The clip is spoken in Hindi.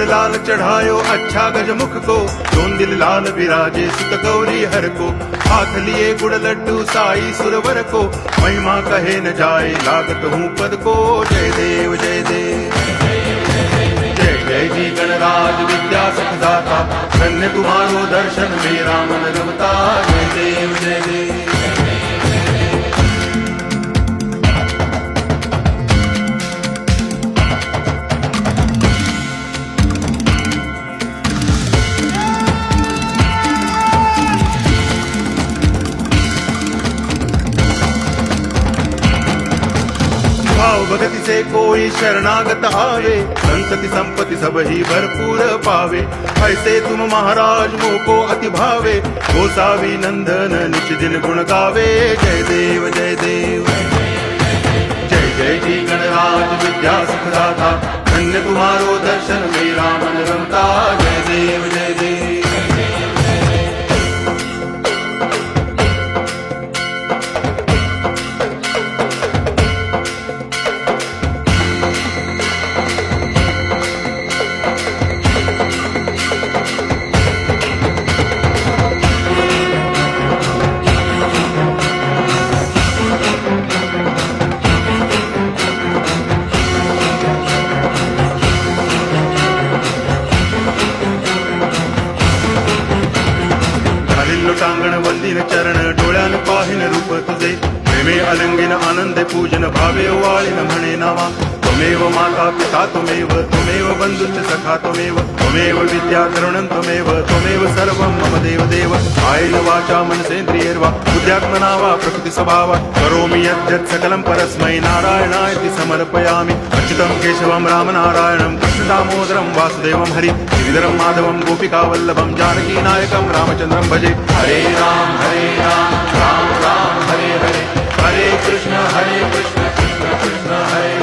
लाल चढ़ायो अच्छा गजमुख को, दोन दिल लाल विराजे सुत गौरी हर को। हाथ लिए गुड़ लड्डू साई सुरवर को, महिमा कहे न जाए लागत हूँ पद को। जय देव जय देव जय जय जी गणराज विद्या सुखदाता, धन्य तुम्हारो दर्शन मेरा मन रमता। जय देव जय देव भाव भगति से कोई शरणागत आवे, संतति संपत्ति सब ही भरपूर पावे। ऐसे तुम महाराज मोको अति भावे, गोसावी नंदन निच दिन गुण गावे। जय देव जय देव जय जय जी गणराज विद्या सुखदाता, धन्य तुम्हारो दर्शन मेरा मन रमता। जय देव जय देव लोटांगण वंदिन चरण, डोळ्यान पाहिन रूप तुझे। प्रेमे अलंगिन आनंद पूजन, भावे वाळीन म्हणे नावा। त्वमेव माता पिता त्वमेव, त्वमेव बंधुश्च सखा त्वमेव, त्वमेव विद्या करुणं त्वमेव, त्वमेव सर्वं मम देव देव। कायेन वाचा मनसेन्द्रियैर्वा बुद्ध्यात्मना वा प्रकृति स्वभावा, करोमि यद्यत् सकलं परस्मै नारायणायति समर्पयामि। अच्युतं केशवं रामनारायणं कृष्ण दामोदरं वासुदेवं हरि, गिरिधरं माधवं गोपिकावल्लभं जानकी नायकं रामचन्द्रं भजे। हरे राम राम राम हरे हरे, हरे कृष्ण कृष्ण कृष्ण हरे